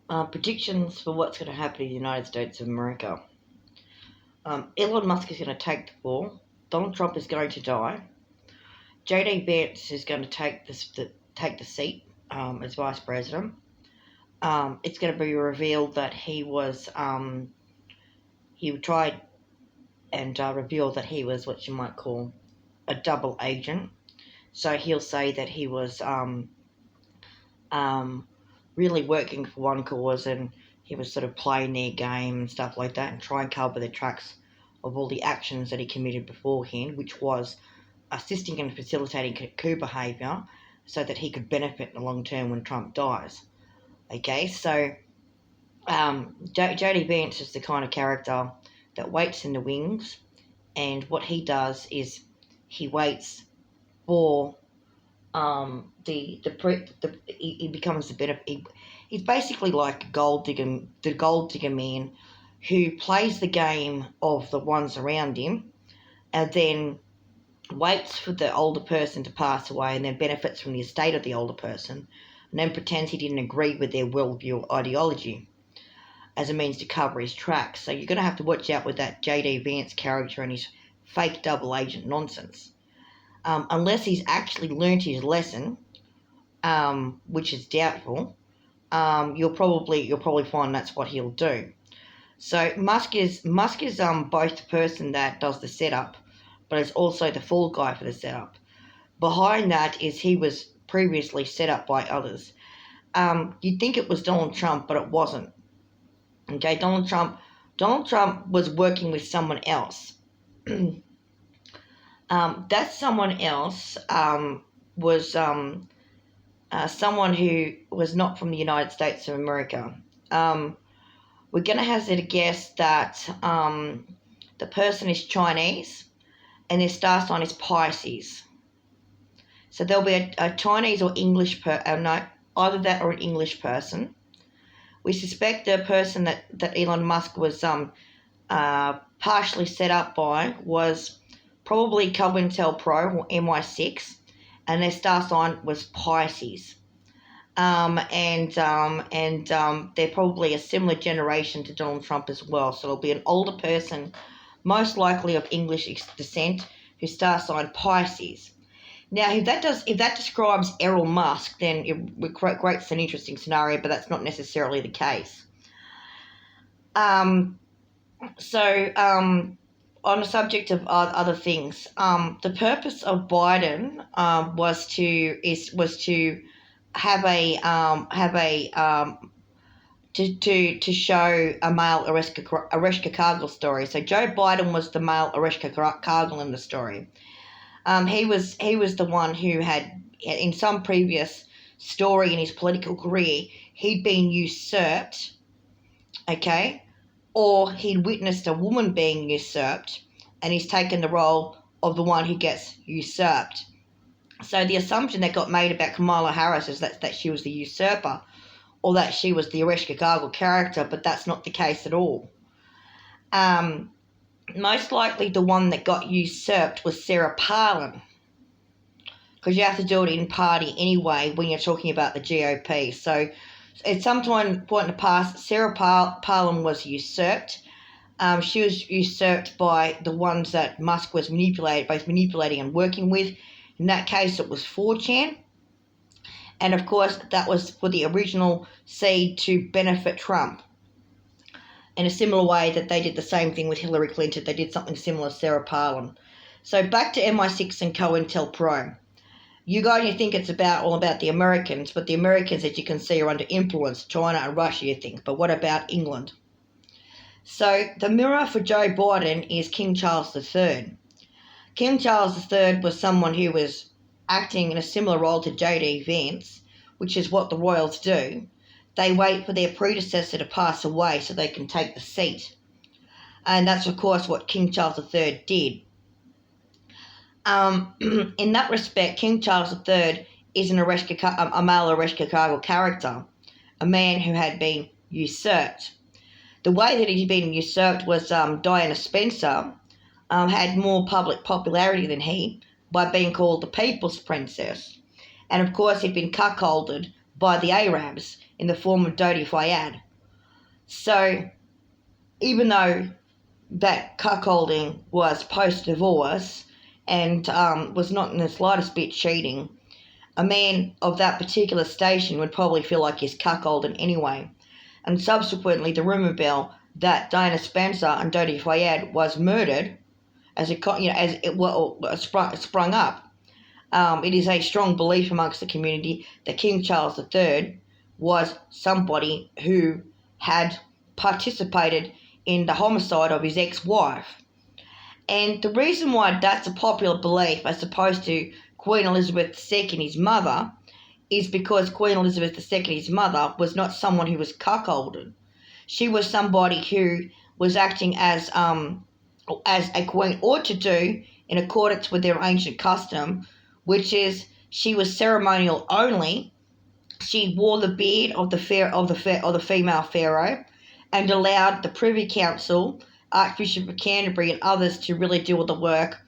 Predictions for what's going to happen in the United States of America. Elon Musk is going to take the fall. Donald Trump is going to die. JD Vance is going to take the seat as vice president. It's going to be revealed that he tried and revealed that he was what you might call a double agent. So he'll say that he was um, really working for one cause, and he was sort of playing their game and stuff like that, and try and cover the tracks of all the actions that he committed beforehand, which was assisting and facilitating coup behaviour so that he could benefit in the long term when Trump dies. Okay, so Jody Vance is the kind of character that waits in the wings, and what he does is he waits for he becomes the benefit. He's basically like the gold digger man who plays the game of the ones around him, and then waits for the older person to pass away, and then benefits from the estate of the older person, and then pretends he didn't agree with their worldview or ideology as a means to cover his tracks. So you're going to have to watch out with that J.D. Vance character and his fake double agent nonsense. Unless he's actually learnt his lesson, which is doubtful, you'll probably find that's what he'll do. So Musk is both the person that does the setup, but is also the fall guy for the setup. Behind that is he was previously set up by others. You'd think it was Donald Trump, but it wasn't. Okay, Donald Trump was working with someone else. That someone else was someone who was not from the United States of America. We're going to hazard a guess that the person is Chinese and their star sign is Pisces. So there'll be a Chinese or English either that or an English person. We suspect the person that Elon Musk was partially set up by was probably COINTELPRO or MI6, and their star sign was Pisces. They're probably a similar generation to Donald Trump as well. So it'll be an older person, most likely of English descent, whose star sign Pisces. Now, if that describes Elon Musk, then it creates an interesting scenario, but that's not necessarily the case. On the subject of other things, the purpose of Biden was to have to show a male Ereshka Cargill story. So Joe Biden was the male Ereshka Cargill in the story. He was the one who had, in some previous story in his political career, he'd been usurped, okay, or he'd witnessed a woman being usurped, and he's taken the role of the one who gets usurped. So the assumption that got made about Kamala Harris is that she was the usurper, or that she was the Ereshka Gargle character, but that's not the case at all. Most likely the one that got usurped was Sarah Palin, because you have to do it in party anyway when you're talking about the GOP. So at some point in the past, Sarah Palin was usurped. She was usurped by the ones that Musk was both manipulating and working with. In that case, it was 4chan. And of course, that was for the original seed to benefit Trump. In a similar way that they did the same thing with Hillary Clinton, they did something similar to Sarah Palin. So back to MI6 and COINTELPRO. You think it's all about the Americans, but the Americans, as you can see, are under influence, China and Russia, you think. But what about England? So the mirror for Joe Biden is King Charles III. King Charles III was someone who was acting in a similar role to J.D. Vance, which is what the royals do. They wait for their predecessor to pass away so they can take the seat. And that's, of course, what King Charles III did. In that respect, King Charles III is a male Ereshka Cargill character, a man who had been usurped. The way that he'd been usurped was Diana Spencer had more public popularity than he by being called the People's Princess. And, of course, he'd been cuckolded by the Arabs in the form of Dodi Fayed. So even though that cuckolding was post-divorce and was not in the slightest bit cheating, a man of that particular station would probably feel like he's cuckolding anyway. And subsequently, the rumour mill that Diana Spencer and Dodi Fayed was murdered as it sprung up. It is a strong belief amongst the community that King Charles III was somebody who had participated in the homicide of his ex-wife. And the reason why that's a popular belief as opposed to Queen Elizabeth II, his mother, is because Queen Elizabeth II, his mother, was not someone who was cuckolded. She was somebody who was acting as a queen ought to do in accordance with their ancient custom, which is she was ceremonial only. She wore the beard of the female pharaoh, and allowed the Privy Council, Archbishop of Canterbury, and others to really do all the work,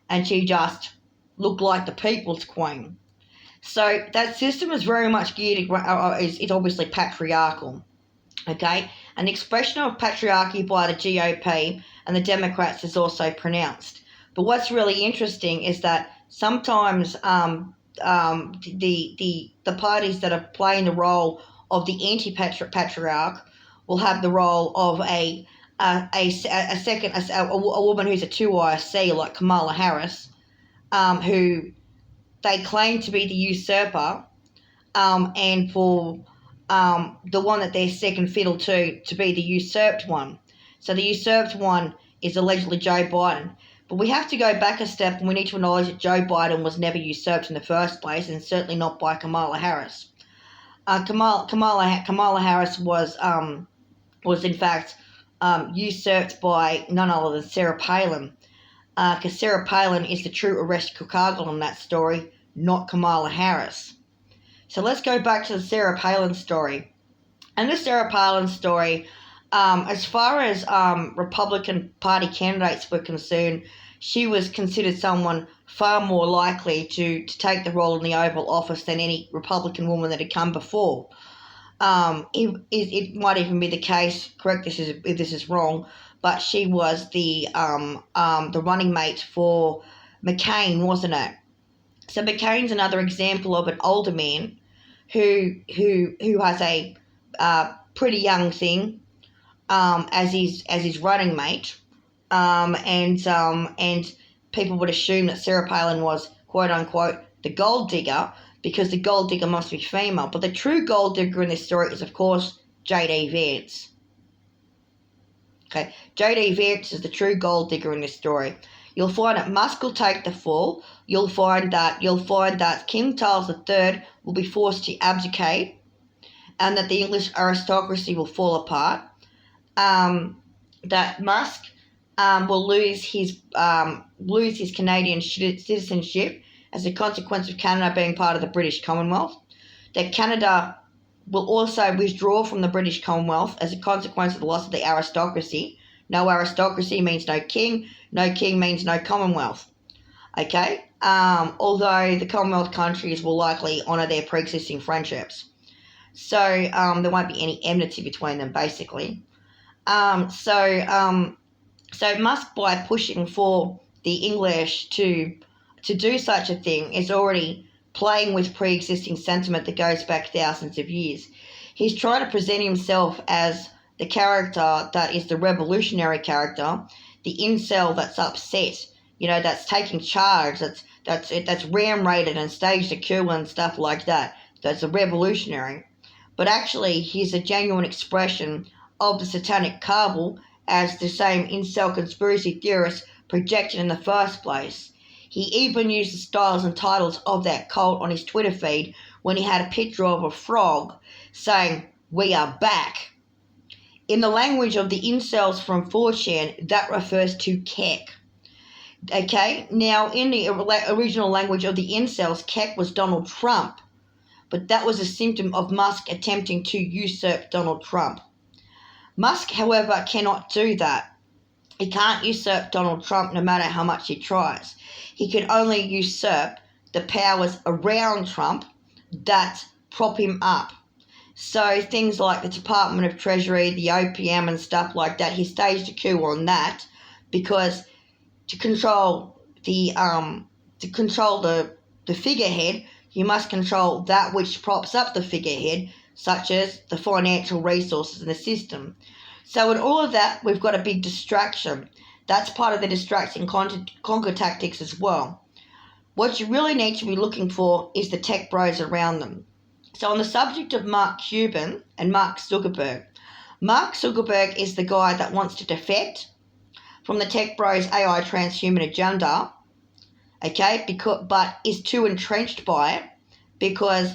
and she just looked like the people's queen. So that system is very much geared, it's obviously patriarchal, okay? An expression of patriarchy by the GOP and the Democrats is also pronounced. But what's really interesting is that sometimes the parties that are playing the role of the anti-patriarch will have the role of a woman who's a 2IC like Kamala Harris, who they claim to be the usurper, and for the one that they're second fiddle to be the usurped one. So the usurped one is allegedly Joe Biden. But we have to go back a step, and we need to acknowledge that Joe Biden was never usurped in the first place, and certainly not by Kamala Harris. Kamala Harris was in fact usurped by none other than Sarah Palin, because Sarah Palin is the true arrested cargo in that story, not Kamala Harris. So let's go back to the Sarah Palin story. And the Sarah Palin story, as far as Republican Party candidates were concerned, she was considered someone far more likely to take the role in the Oval Office than any Republican woman that had come before. It might even be the case, correct this if this is wrong, but she was the running mate for McCain, wasn't it? So McCain's another example of an older man who has a pretty young thing as his running mate, and people would assume that Sarah Palin was quote unquote the gold digger, because the gold digger must be female. But the true gold digger in this story is, of course, J.D. Vance. Okay, J.D. Vance is the true gold digger in this story. You'll find that Musk will take the fall. You'll find that King Charles III will be forced to abdicate, and that the English aristocracy will fall apart. That Musk will lose his Canadian citizenship as a consequence of Canada being part of the British Commonwealth. That Canada will also withdraw from the British Commonwealth as a consequence of the loss of the aristocracy. No aristocracy means no king means no Commonwealth. Okay? Although the Commonwealth countries will likely honour their pre-existing friendships. So there won't be any enmity between them, basically. So Musk, by pushing for the English to do such a thing, is already playing with pre-existing sentiment that goes back thousands of years. He's trying to present himself as the character that is the revolutionary character, the incel that's upset, that's taking charge, that's ram-raided and staged a coup and stuff like that. That's a revolutionary. But actually, he's a genuine expression of the satanic cabal, as the same incel conspiracy theorists projected in the first place. He even used the styles and titles of that cult on his Twitter feed when he had a picture of a frog saying, "We are back." In the language of the incels from 4chan, that refers to Kek. Okay, now in the original language of the incels, Kek was Donald Trump, but that was a symptom of Musk attempting to usurp Donald Trump. Musk, however, cannot do that. He can't usurp Donald Trump no matter how much he tries. He can only usurp the powers around Trump that prop him up. So things like the Department of Treasury, the OPM and stuff like that, he staged a coup on that because to control the figurehead, you must control that which props up the figurehead, such as the financial resources in the system. So in all of that, we've got a big distraction. That's part of the distraction conquer tactics as well. What you really need to be looking for is the tech bros around them. So on the subject of Mark Cuban and Mark Zuckerberg is the guy that wants to defect from the tech bros' AI transhuman agenda, okay, but is too entrenched by it because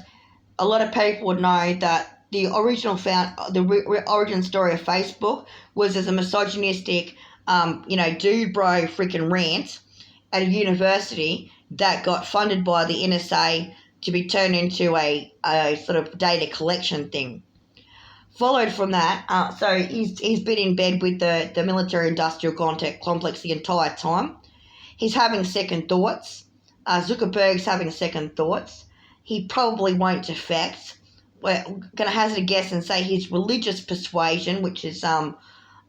a lot of people would know that the origin story of Facebook was as a misogynistic, dude bro freaking rant at a university that got funded by the NSA to be turned into a sort of data collection thing. Followed from that, so he's been in bed with the military-industrial complex the entire time. He's having second thoughts. Zuckerberg's having second thoughts. He probably won't defect. We're going to hazard a guess and say his religious persuasion, which is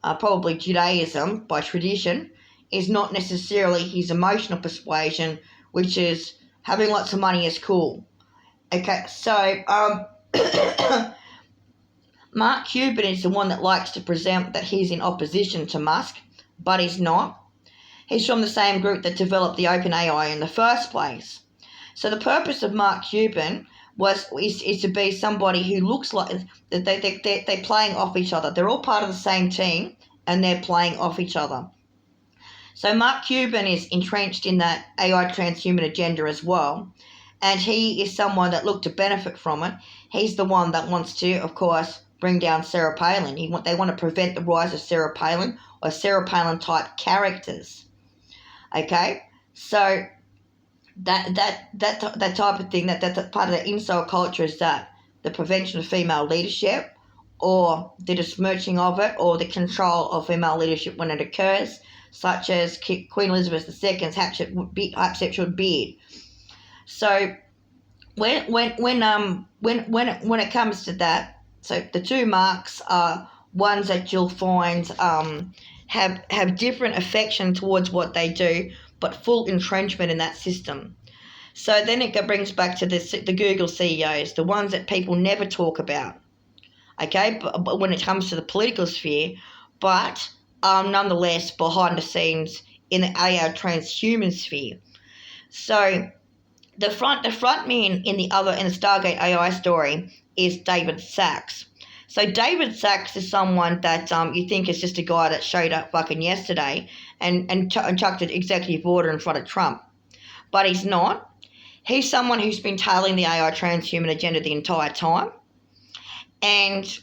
probably Judaism by tradition, is not necessarily his emotional persuasion, which is having lots of money is cool. Okay, so Mark Cuban is the one that likes to present that he's in opposition to Musk, but he's not. He's from the same group that developed the OpenAI in the first place. So the purpose of Mark Cuban is to be somebody who looks like they're playing off each other. They're all part of the same team, and they're playing off each other. So Mark Cuban is entrenched in that AI transhuman agenda as well, and he is someone that looked to benefit from it. He's the one that wants to, of course, bring down Sarah Palin. They want to prevent the rise of Sarah Palin or Sarah Palin type characters. Okay, so that type of thing, that part of the incel culture is that the prevention of female leadership, or the besmirching of it, or the control of female leadership when it occurs, such as Queen Elizabeth II's Hatshepsut beard. So when it comes to that, so the two marks are ones that you'll find have different affection towards what they do, but full entrenchment in that system. So then it brings back to the Google CEOs, the ones that people never talk about, okay, but when it comes to the political sphere, but nonetheless behind the scenes in the AI transhuman sphere. So the front man in the Stargate AI story is David Sachs. So David Sachs is someone that you think is just a guy that showed up fucking yesterday and chucked an executive order in front of Trump. But he's not. He's someone who's been tailing the AI transhuman agenda the entire time. And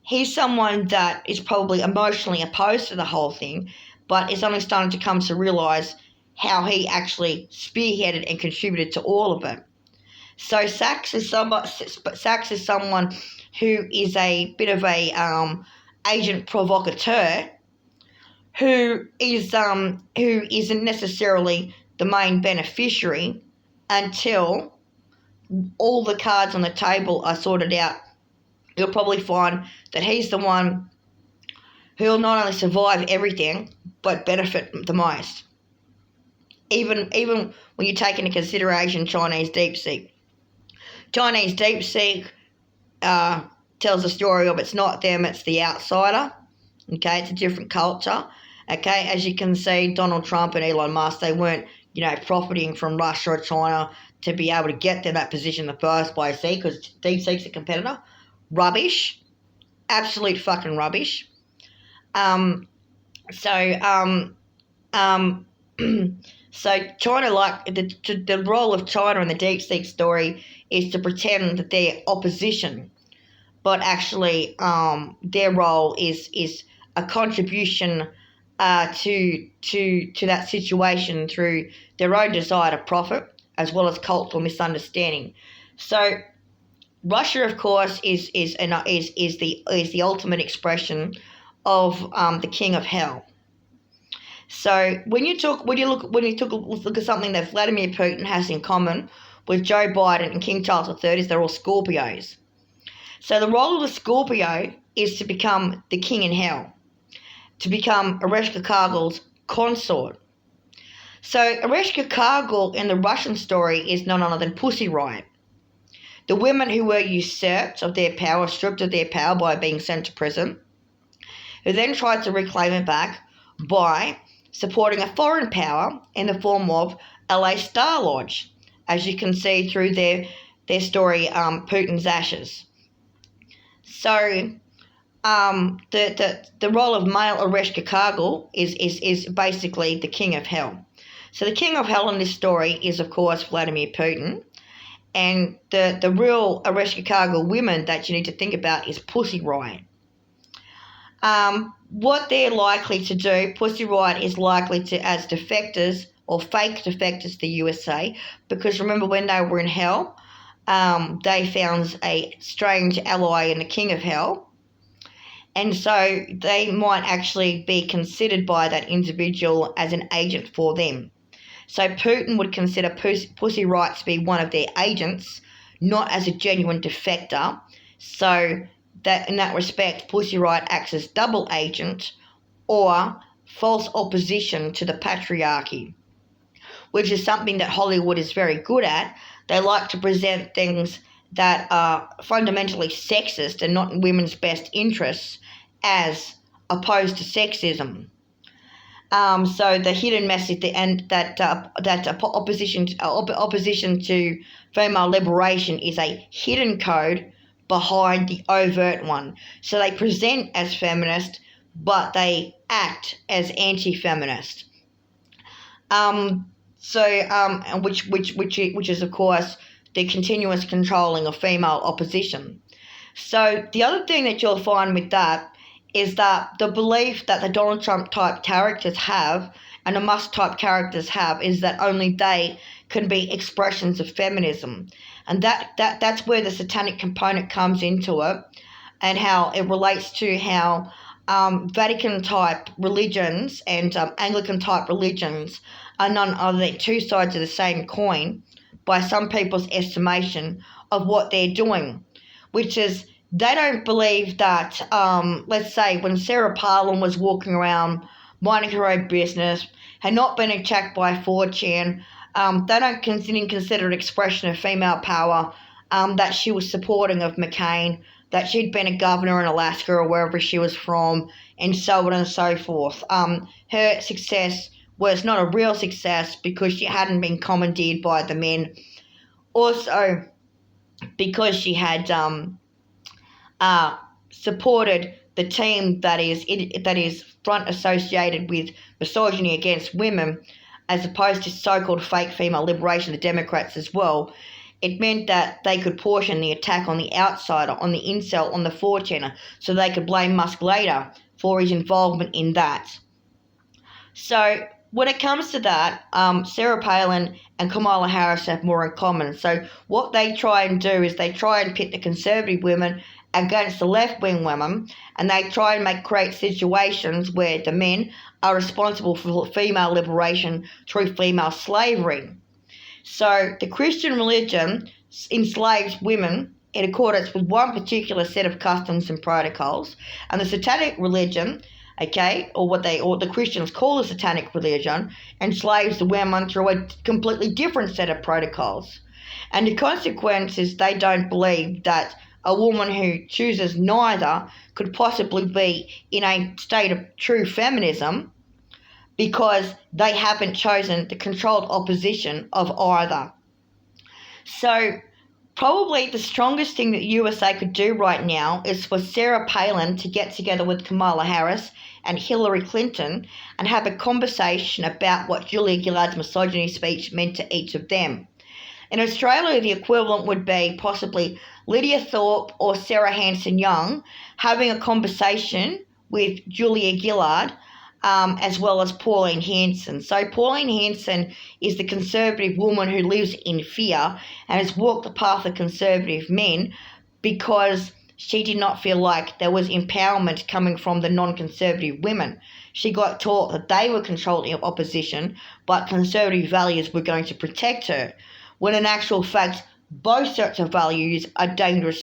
he's someone that is probably emotionally opposed to the whole thing, but is only starting to come to realise how he actually spearheaded and contributed to all of it. So Sachs is someone who is a bit of a agent provocateur, who isn't necessarily the main beneficiary until all the cards on the table are sorted out. You'll probably find that he's the one who'll not only survive everything but benefit the most. Even when you take into consideration Chinese DeepSeek. Chinese DeepSeek tells a story of it's not them, it's the outsider. Okay, it's a different culture. Okay, as you can see, Donald Trump and Elon Musk, they weren't, profiting from Russia or China to be able to get to that position in the first place, see, because DeepSeek's a competitor. Rubbish. Absolute fucking rubbish. So China, the role of China in the DeepSeek story is to pretend that they're opposition, but actually their role is a contribution to that situation through their own desire to profit as well as cultural misunderstanding. So Russia, of course, is the ultimate expression of the king of hell. So when you look at something that Vladimir Putin has in common with Joe Biden and King Charles III is they're all Scorpios. So the role of the Scorpio is to become the king in hell, to become Ereshkigal Kargal's consort. So Ereshkigal Kargal in the Russian story is none other than Pussy Riot. The women who were usurped of their power, stripped of their power by being sent to prison, who then tried to reclaim it back by supporting a foreign power in the form of LA Star Lodge, as you can see through their story, Putin's Ashes. So the role of male Ereshkigal Kargal is basically the king of hell. So the king of hell in this story is, of course, Vladimir Putin. And the real Ereshkigal Kargal women that you need to think about is Pussy Riot. What they're likely to do, Pussy Riot is likely to, as defectors or fake defectors to the USA, because remember when they were in hell, they found a strange ally in the king of hell. And so they might actually be considered by that individual as an agent for them. So Putin would consider Pussy Riot to be one of their agents, not as a genuine defector. So that in that respect, Pussy Riot acts as double agent or false opposition to the patriarchy, which is something that Hollywood is very good at. They like to present things that are fundamentally sexist and not in women's best interests as opposed to sexism. So the hidden message and that opposition to female liberation is a hidden code behind the overt one. So they present as feminist, but they act as anti-feminist. Which is of course the continuous controlling of female opposition. So the other thing that you'll find with that is that the belief that the Donald Trump type characters have and the Musk type characters have is that only they can be expressions of feminism. And that's where the satanic component comes into it, and how it relates to how Vatican type religions and Anglican type religions are none other than two sides of the same coin by some people's estimation of what they're doing, which is they don't believe that, let's say, when Sarah Palin was walking around minding her own business, had not been attacked by 4chan, they don't consider an expression of female power, that she was supporting of McCain, that she'd been a governor in Alaska or wherever she was from, and so on and so forth. Her success was not a real success because she hadn't been commandeered by the men. Also, because she had supported the team that is front associated with misogyny against women, as opposed to so-called fake female liberation, the Democrats as well. It meant that they could portion the attack on the outsider, on the incel, on the 4chaner, so they could blame Musk later for his involvement in that. So when it comes to that, Sarah Palin and Kamala Harris have more in common. So what they try and do is they try and pit the conservative women against the left-wing women, and they try and create situations where the men are responsible for female liberation through female slavery. So the Christian religion enslaves women in accordance with one particular set of customs and protocols, and the satanic religion, or what the Christians call the satanic religion, enslaves the women through a completely different set of protocols. And the consequence is they don't believe that a woman who chooses neither could possibly be in a state of true feminism, because they haven't chosen the controlled opposition of either. So probably the strongest thing that USA could do right now is for Sarah Palin to get together with Kamala Harris and Hillary Clinton and have a conversation about what Julia Gillard's misogyny speech meant to each of them. In Australia, the equivalent would be possibly Lydia Thorpe or Sarah Hanson-Young having a conversation with Julia Gillard, as well as Pauline Hanson. So Pauline Hanson is the conservative woman who lives in fear and has walked the path of conservative men because she did not feel like there was empowerment coming from the non-conservative women. She got taught that they were controlling opposition, but conservative values were going to protect her. when in actual fact both sets of values are dangerous